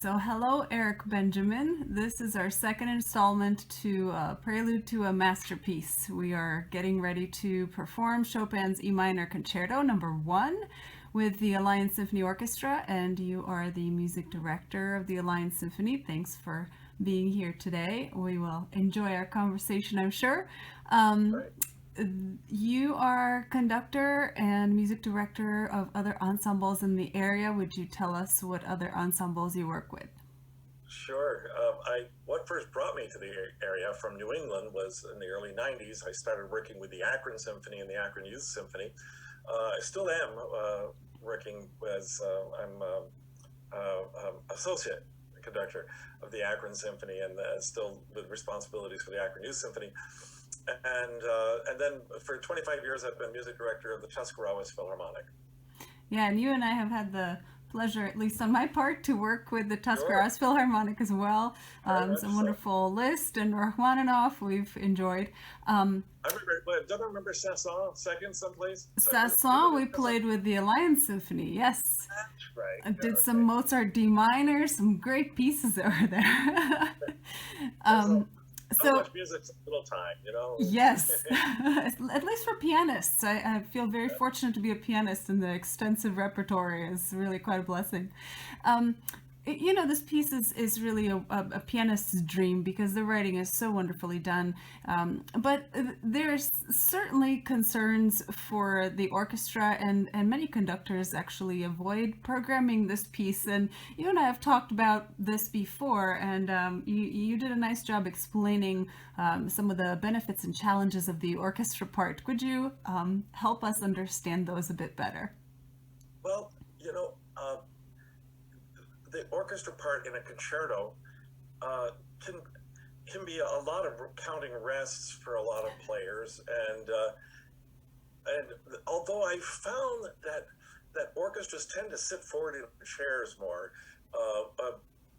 So hello, Eric Benjamin. This is our second installment to Prelude to a Masterpiece. We are getting ready to perform Chopin's E minor Concerto number 1 with the Alliance Symphony Orchestra, and you are the music director of the Alliance Symphony. Thanks for being here today. We will enjoy our conversation, I'm sure. Right. You are conductor and music director of other ensembles in the area. Would you tell us what other ensembles you work with? Sure. What first brought me to the area from New England was in the early '90s. I started working with the Akron Symphony and the Akron Youth Symphony. I still am working as I'm associate conductor of the Akron Symphony and still with responsibilities for the Akron Youth Symphony. And then for 25 years, I've been music director of the Tuscarawas Philharmonic. Yeah, and you and I have had the pleasure, at least on my part, to work with the Sure, Tuscarawas Philharmonic as well. very It's a much so. wonderful list, and Rachmaninoff we've enjoyed. Um, I remember, don't I remember Sanson second someplace? Second, did Sasson, we it? played with the Alliance Symphony, yes. Right. I Yeah, did some okay. Mozart D minor, some great pieces over there. There's um, so so much music, so little time, you know. Yes, at least for pianists. I feel very fortunate to be a pianist, and the extensive repertoire is really quite a blessing. Um, this piece is really a pianist's dream because the writing is so wonderfully done. But there's certainly concerns for the orchestra, and many conductors actually avoid programming this piece. And you and I have talked about this before, and you did a nice job explaining some of the benefits and challenges of the orchestra part. Could you help us understand those a bit better? Well, you know, the orchestra part in a concerto uh, can be a lot of counting rests for a lot of players, and although I found that orchestras tend to sit forward in chairs more, uh, uh,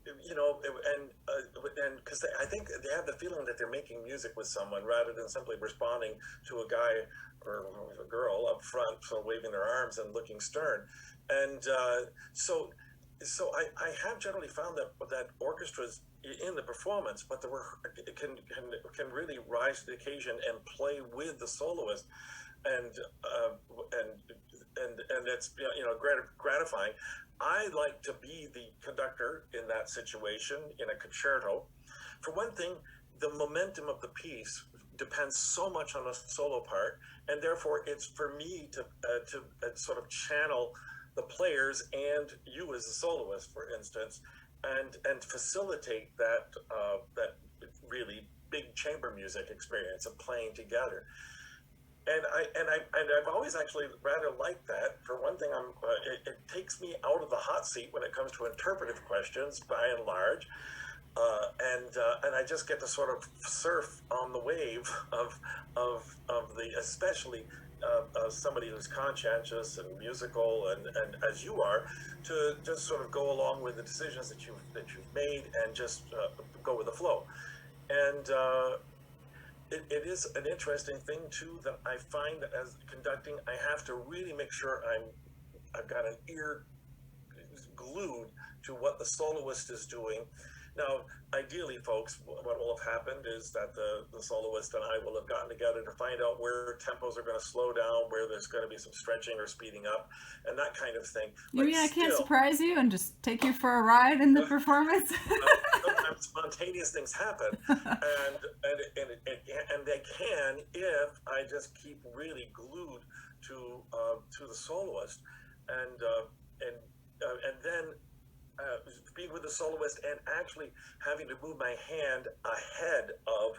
and because I think they have the feeling that they're making music with someone rather than simply responding to a guy or a girl up front, so waving their arms and looking stern, and so I have generally found that orchestras in the performance, but the work can really rise to the occasion and play with the soloist, and uh, and and it's gratifying. I like to be the conductor in that situation in a concerto. For one thing, the momentum of the piece depends so much on the solo part, and therefore it's for me to sort of channel the players and you as a soloist, for instance, and facilitate that really big chamber music experience of playing together. And I've always actually rather liked that. For one thing, it takes me out of the hot seat when it comes to interpretive questions, by and large, and I just get to sort of surf on the wave of the especially somebody who's conscientious and musical and as you are, to just sort of go along with the decisions that you've made and just go with the flow. And it is an interesting thing too that I find that as conducting, I have to really make sure I've got an ear glued to what the soloist is doing. Now, ideally, folks, what will have happened is that the soloist and I will have gotten together to find out where tempos are going to slow down, where there's going to be some stretching or speeding up, and that kind of thing. You But mean I can't still, surprise you and just take you for a ride in the uh, performance? sometimes spontaneous things happen, and they can if I just keep really glued to the soloist, and and then being with the soloist and actually having to move my hand ahead of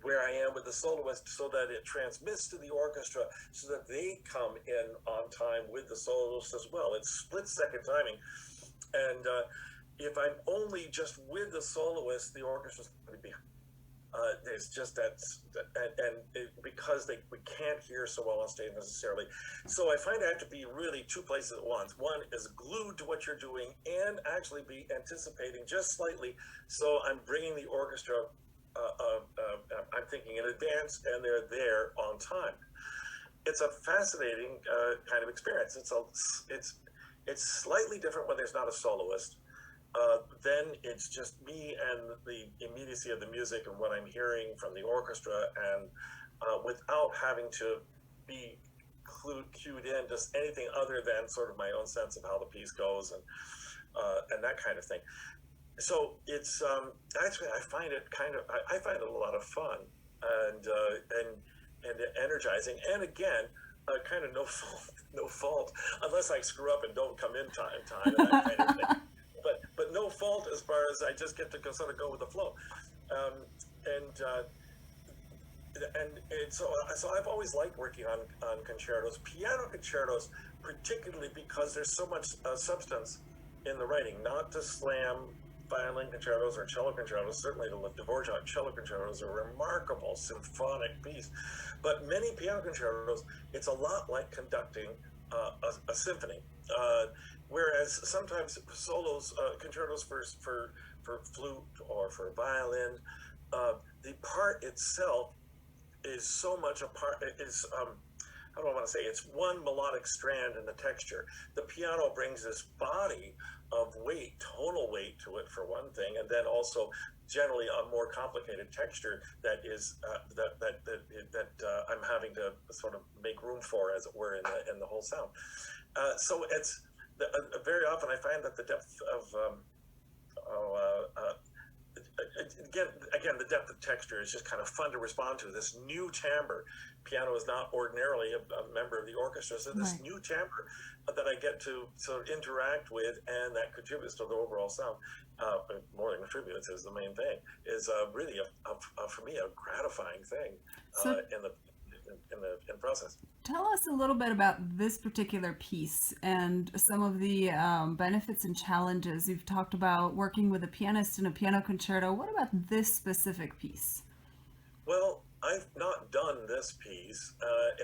where I am with the soloist so that it transmits to the orchestra so that they come in on time with the soloist as well. It's split second timing. And if I'm only just with the soloist, the orchestra's going to be there's just because we can't hear so well on stage necessarily. So I find I have to be really two places at once. One is glued to what you're doing and actually be anticipating just slightly. So I'm bringing the orchestra, I'm thinking in advance, and they're there on time. It's a fascinating kind of experience. It's slightly different when there's not a soloist. then it's just me and the immediacy of the music and what I'm hearing from the orchestra, and without having to be cued in just anything other than sort of my own sense of how the piece goes, and that kind of thing. So it's actually I find it a lot of fun, and energizing, and again, kind of no fault unless I screw up and don't come in time and that kind of thing. But no fault as far as I just get to sort of go with the flow, and so I've always liked working on concertos, piano concertos, particularly because there's so much substance in the writing. Not to slam violin concertos or cello concertos. Certainly the Dvorak cello concertos are a remarkable symphonic piece, but many piano concertos, it's a lot like conducting a symphony. Whereas sometimes solos, concertos for flute or for violin, the part itself is so much a part, is, how do I want to say, it's one melodic strand in the texture. The piano brings this body of weight, tonal weight to it for one thing, and then also generally a more complicated texture that is that I'm having to sort of make room for, as it were, in the whole sound. So it's very often I find that the depth of again, the depth of texture is just kind of fun to respond to. This new timbre, piano is not ordinarily a member of the orchestra, so this new timbre that I get to sort of interact with, and that contributes to the overall sound, more than contributes is the main thing, is really for me a gratifying thing in the process. Tell us a little bit about this particular piece and some of the benefits and challenges. You've talked about working with a pianist in a piano concerto. What about this specific piece? Well, I've not done this piece,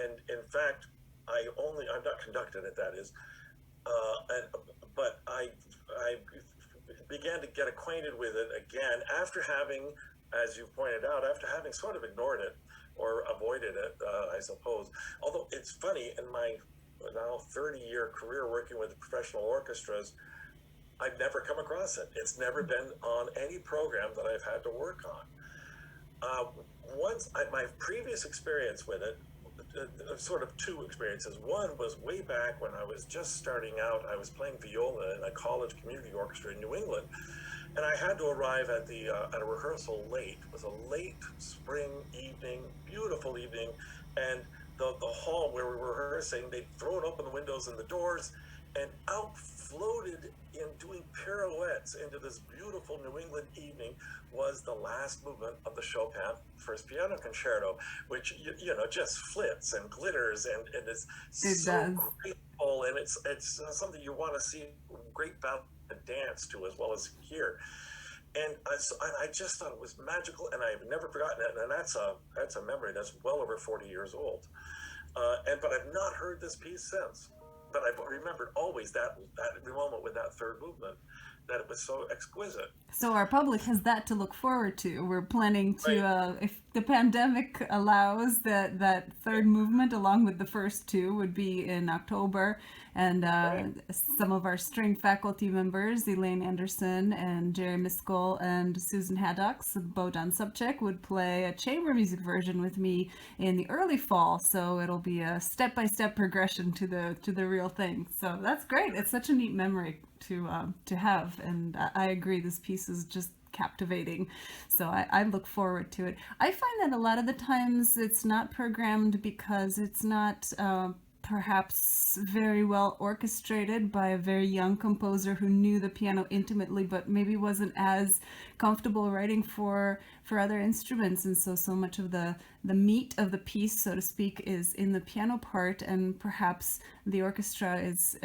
and in fact, I've not conducted it. That is, but I began to get acquainted with it again after having, as you pointed out, after having sort of ignored it or avoided it, I suppose. Although it's funny, in my now 30-year career working with professional orchestras, I've never come across it. It's never been on any program that I've had to work on. My previous experience with it, sort of two experiences. One was way back when I was just starting out. I was playing viola in a college community orchestra in New England, and I had to arrive at a rehearsal late. It was a late spring evening, beautiful evening, and the hall where we were rehearsing, they'd thrown open the windows and the doors, and out floated in doing pirouettes into this beautiful New England evening was the last movement of the Chopin First Piano Concerto, which just flits and glitters and it's so graceful, and it's something you want to see great ballet dance to as well as hear. And I just thought it was magical, and I've never forgotten it. And that's a memory that's well over 40 years old. But I've not heard this piece since. But I've remembered always that moment with that third movement, that it was so exquisite. So our public has that to look forward to. We're planning to, if the pandemic allows, that third movement along with the first two would be in October. And some of our string faculty members, Elaine Anderson and Jerry Miskell and Susan Haddox, Bohdan Subchak, would play a chamber music version with me in the early fall. So it'll be a step-by-step progression to the real thing. So that's great. It's such a neat memory to have, and I agree, this piece is just captivating, so I look forward to it. I find that a lot of the times it's not programmed because it's not perhaps very well orchestrated by a very young composer who knew the piano intimately but maybe wasn't as comfortable writing for other instruments, and so much of the meat of the piece, so to speak, is in the piano part, and perhaps the orchestra is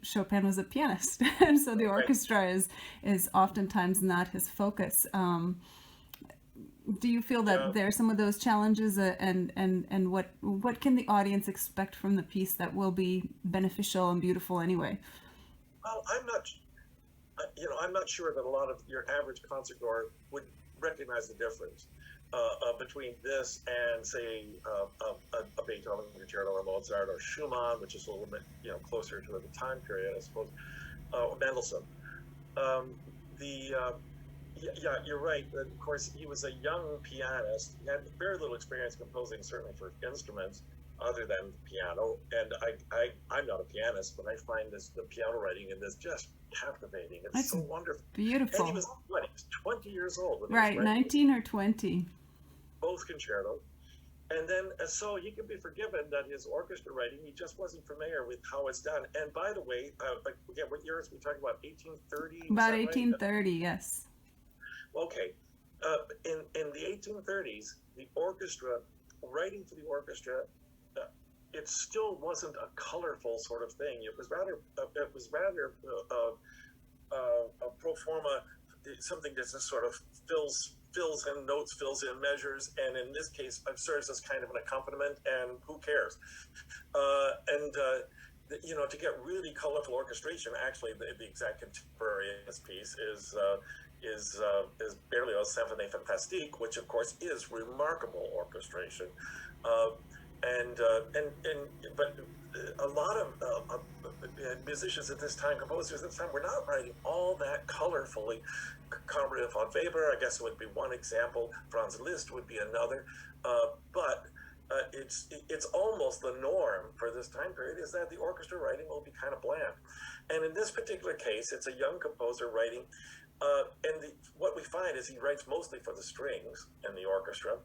Chopin was a pianist, and so the orchestra is oftentimes not his focus. Do you feel that there are some of those challenges, and what can the audience expect from the piece that will be beneficial and beautiful anyway? Well, I'm not sure that a lot of your average concertgoer would recognize the difference between this and, say, a Beethoven concerto or Mozart or Schumann, which is a little bit closer to the time period, I suppose. Mendelssohn. Um, the Yeah, you're right. And of course, he was a young pianist. He had very little experience composing, certainly for instruments, other than the piano. And I'm not a pianist, but I find the piano writing in this just captivating. It's It's so wonderful. And he beautiful. was what? He was 20 years old when he was Right, writing 19 or 20. both concertos. And then, so he can be forgiven that his orchestra writing, he just wasn't familiar with how it's done. And by the way, like, again, what years we talking about? 1830? Was About that right? 1830, yes. Okay. In the 1830s, the orchestra, writing for the orchestra, it still wasn't a colorful sort of thing. It was rather a pro forma, something that just sort of fills in notes, fills in measures, and in this case, it serves as kind of an accompaniment. And who cares? To get really colorful orchestration, actually, the exact contemporary in this piece is Berlioz' Symphonie Fantastique, which of course is remarkable orchestration, uh, but a lot of musicians at this time, composers at this time, were not writing all that colorfully. Conrad von Weber, I guess, would be one example. Franz Liszt would be another, but. It's almost the norm for this time period is that the orchestra writing will be kind of bland, and in this particular case, it's a young composer writing, what we find is he writes mostly for the strings in the orchestra,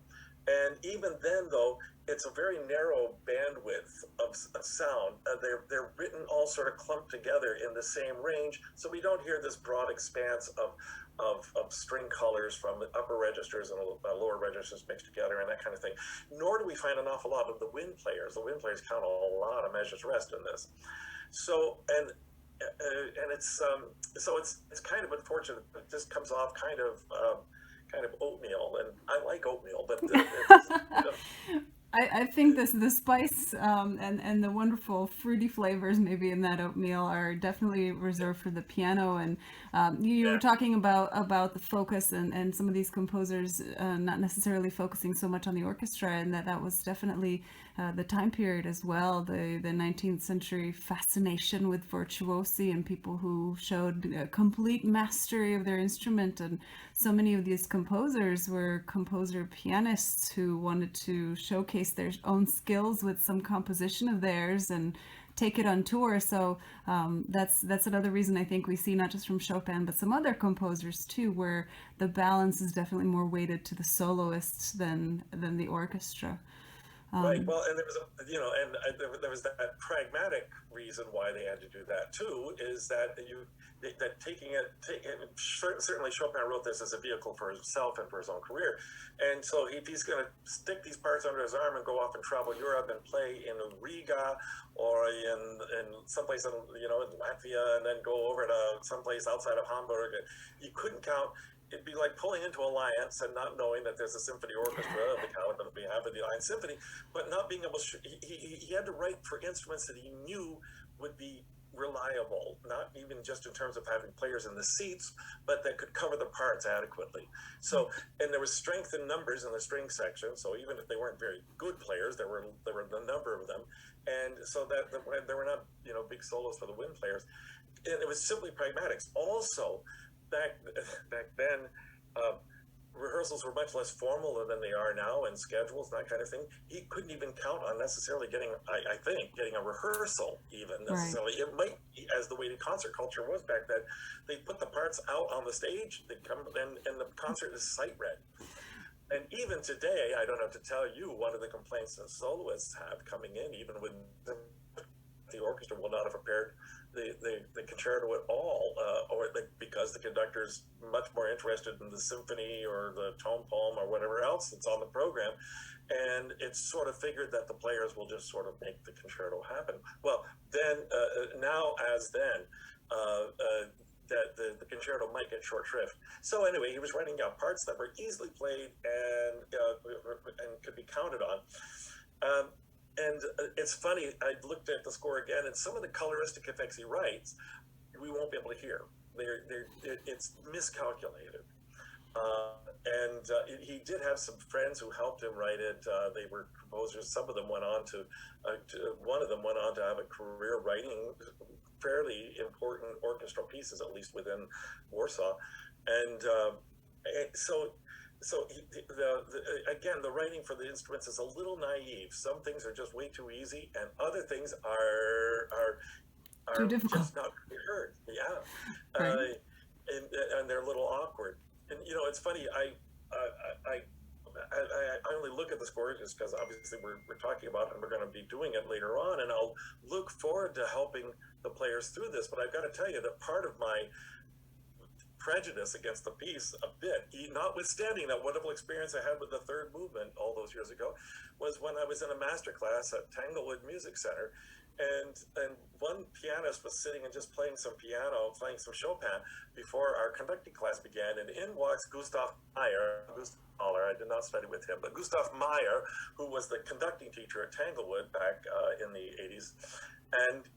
and even then, though, it's a very narrow bandwidth of sound. They're written all sort of clumped together in the same range, so we don't hear this broad expanse of string colors from the upper registers and lower registers mixed together and that kind of thing. Nor do we find an awful lot of the wind players. The wind players count a lot of measures rest in this. So it's kind of unfortunate. It just comes off kind of oatmeal, and I like oatmeal, but I think the spice and the wonderful fruity flavors maybe in that oatmeal are definitely reserved for the piano. And you were talking about the focus and some of these composers not necessarily focusing so much on the orchestra, and that was definitely the time period as well. The 19th century fascination with virtuosi and people who showed a complete mastery of their instrument. And so many of these composers were composer pianists who wanted to showcase their own skills with some composition of theirs and take it on tour. So that's another reason I think we see, not just from Chopin but some other composers too, where the balance is definitely more weighted to the soloists than the orchestra. Right. Well, and there was that pragmatic reason why they had to do that too. Is that certainly Chopin wrote this as a vehicle for himself and for his own career, and so if he's going to stick these parts under his arm and go off and travel Europe and play in Riga or in someplace in Latvia and then go over to someplace outside of Hamburg, you couldn't count. It'd be like pulling into Alliance and not knowing that there's a symphony orchestra of the caliber that we have in the Alliance Symphony, but not being able to. He had to write for instruments that he knew would be reliable, not even just in terms of having players in the seats, but that could cover the parts adequately. So, and there was strength in numbers in the string section. So even if they weren't very good players, there were a number of them, and so that there were not big solos for the wind players. And it was simply pragmatics. Also, back then, rehearsals were much less formal than they are now, and schedules, that kind of thing. He couldn't even count on necessarily getting a rehearsal even necessarily. Right. It might be, as the way the concert culture was back then, they put the parts out on the stage, they come and the concert is sight read. And even today, I don't have to tell you, one of the complaints that soloists have coming in, even when the orchestra will not have prepared the concerto at all, because the conductor's much more interested in the symphony or the tone poem or whatever else that's on the program, and it's sort of figured that the players will just sort of make the concerto happen. Well, then now as then, that the concerto might get short shrift. So anyway, he was writing out parts that were easily played and could be counted on. And it's funny, I looked at the score again, and some of the coloristic effects he writes, we won't be able to hear. It's miscalculated. He did have some friends who helped him write it. They were composers. Some of them went on one of them went on to have a career writing fairly important orchestral pieces, at least within Warsaw. And so again, the writing for the instruments is a little naive. Some things are just way too easy, and other things Too are difficult. just not to be heard. Yeah, Right. and they're a little awkward. And it's funny. I only look at the score just because obviously we're talking about it and we're going to be doing it later on, and I'll look forward to helping the players through this. But I've got to tell you that part of my prejudice against the piece a bit, notwithstanding that wonderful experience I had with the third movement all those years ago, was when I was in a master class at Tanglewood Music Center, and one pianist was sitting and just playing some piano, playing some Chopin before our conducting class began, and in walks Gustav Meyer. I did not study with him, but Gustav Meyer, who was the conducting teacher at Tanglewood back in the 80s, and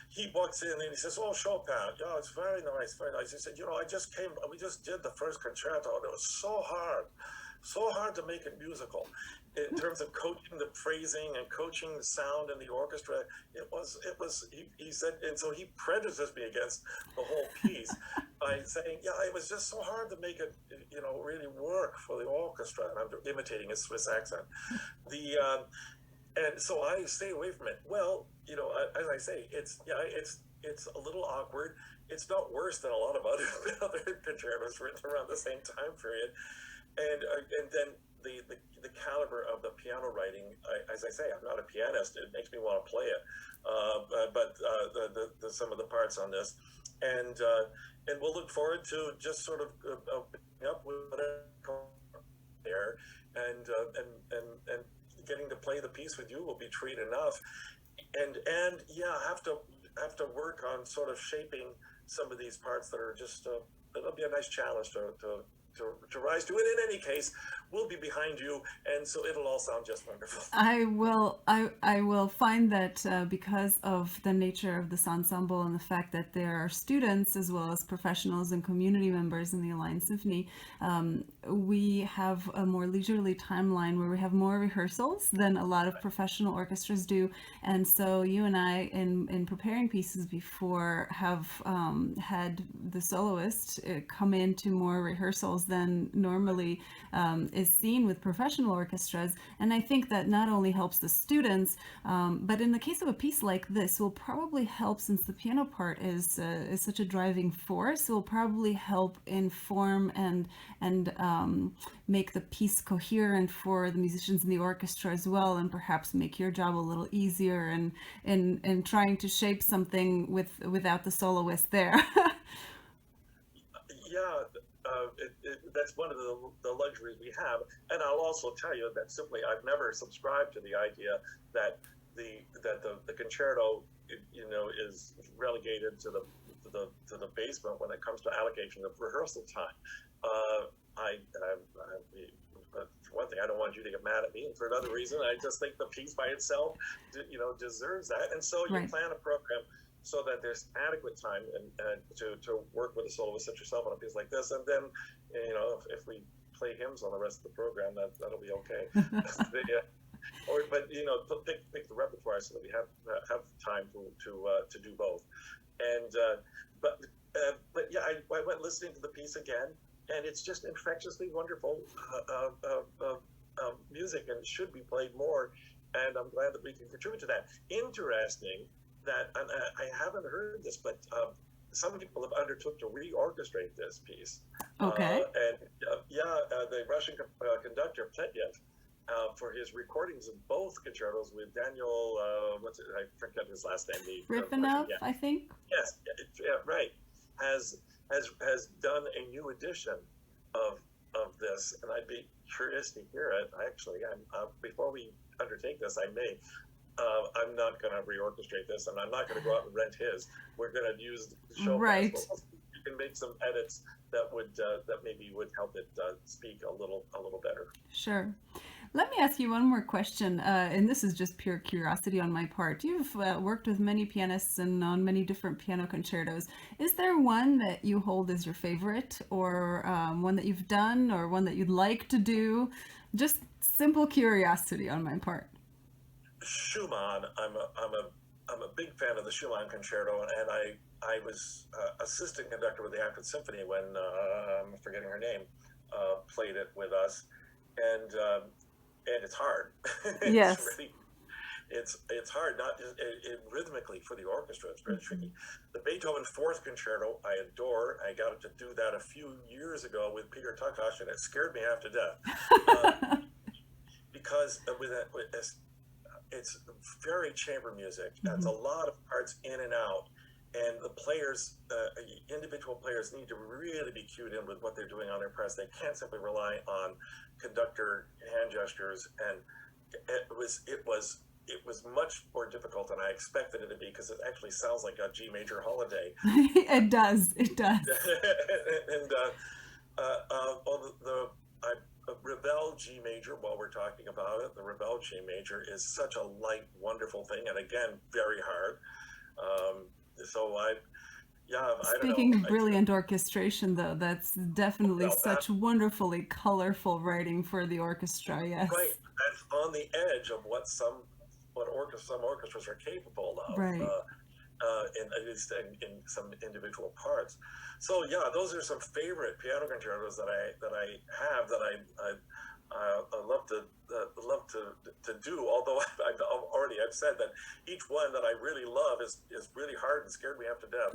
he walks in and he says, "Oh, Chopin, yeah, it's very nice, very nice." He said, we just did the first concerto, and it was so hard to make it musical. In terms of coaching the phrasing and coaching the sound in the orchestra, he said, and so he prejudices me against the whole piece by saying, yeah, it was just so hard to make it, really work for the orchestra. And I'm imitating his Swiss accent. And so I stay away from it. Well, as I say, it's a little awkward. It's not worse than a lot of other concertos written around the same time period. And then the caliber of the piano writing, as I say, I'm not a pianist. It makes me want to play it. But some of the parts on this, and we'll look forward to just sort of picking up with whatever there, and getting to play the piece with you will be treat enough. And yeah, have to work on sort of shaping some of these parts that are just it'll be a nice challenge to rise to it. In any case, we'll be behind you, and so it'll all sound just wonderful. I will find that because of the nature of this ensemble and the fact that there are students as well as professionals and community members in the Alliance Symphony, we have a more leisurely timeline where we have more rehearsals than a lot of professional orchestras do. And so you and I, in preparing pieces before, have had the soloist come into more rehearsals than normally is seen with professional orchestras. And I think that not only helps the students, but in the case of a piece like this, will probably help, since the piano part is such a driving force, will probably help inform and make the piece coherent for the musicians in the orchestra as well, and perhaps make your job a little easier in trying to shape something without the soloist there. Yeah, that's one of the luxuries we have. And I'll also tell you that simply I've never subscribed to the idea that the concerto, is relegated to the basement when it comes to allocation of rehearsal time. For one thing, I don't want you to get mad at me, and for another reason, I just think the piece by itself, deserves that. And so you plan a program so that there's adequate time and to work with a soloist such yourself on a piece like this. And then, if we play hymns on the rest of the program, that'll be okay. But pick the repertoire so that we have time to do both. And but yeah, I went listening to the piece again, and it's just infectiously wonderful music, and it should be played more. And I'm glad that we can contribute to that. Interesting that, and I haven't heard this, but some people have undertook to re-orchestrate this piece. Okay. The Russian conductor Pletyev, for his recordings of both concertos with Daniel, I forget his last name. Rifanov, I think. Yes, right. Has done a new edition of this, and I'd be curious to hear it. Actually, before we undertake this, I'm not going to reorchestrate this, and I'm not going to go out and rent his. We're going to use Chopin. Right. So you can make some edits that maybe would help it speak a little better. Sure. Let me ask you one more question, and this is just pure curiosity on my part. You've worked with many pianists and on many different piano concertos. Is there one that you hold as your favorite, or one that you've done, or one that you'd like to do? Just simple curiosity on my part. Schumann, I'm I'm a big fan of the Schumann Concerto, and I was assistant conductor with the Alliance Symphony when I'm forgetting her name, played it with us, and it's hard. Yes. It's really it's hard, not just rhythmically for the orchestra. It's very tricky. The Beethoven Fourth Concerto I adore. I got to do that a few years ago with Peter Tukash, and it scared me half to death because it's very chamber music. It's a lot of parts in and out, and the players, individual players, need to really be cued in with what they're doing on their press. They can't simply rely on conductor hand gestures, and it was much more difficult than I expected it to be, because it actually sounds like a G major holiday. It does. And the Ravel G major, while we're talking about it, the Ravel G major is such a light, wonderful thing, and again, very hard. Speaking of brilliant orchestration, though, that's definitely such wonderfully colorful writing for the orchestra. Yes, right. That's on the edge of what some orchestras are capable of. Right. At least in some individual parts. So yeah, those are some favorite piano concertos that I love to do. Although I've said that each one that I really love is really hard and scared me half to death.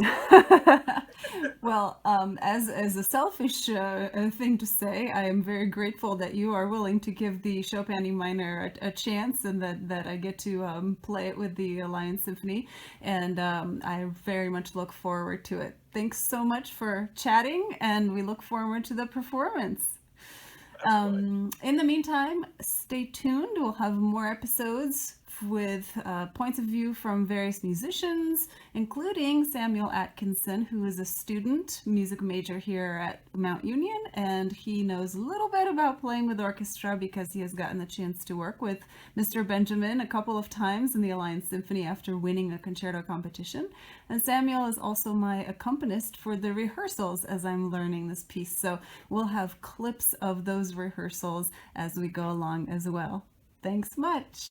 Well, as a selfish thing to say, I am very grateful that you are willing to give the Chopin E minor a chance, and that I get to play it with the Alliance Symphony, and I very much look forward to it. Thanks so much for chatting, and we look forward to the performance. In the meantime, stay tuned. We'll have more episodes with points of view from various musicians, including Samuel Atkinson, who is a student music major here at Mount Union, and he knows a little bit about playing with orchestra because he has gotten the chance to work with Mr. Benjamin a couple of times in the Alliance Symphony after winning a concerto competition. And Samuel is also my accompanist for the rehearsals as I'm learning this piece, so we'll have clips of those rehearsals as we go along as well. Thanks much.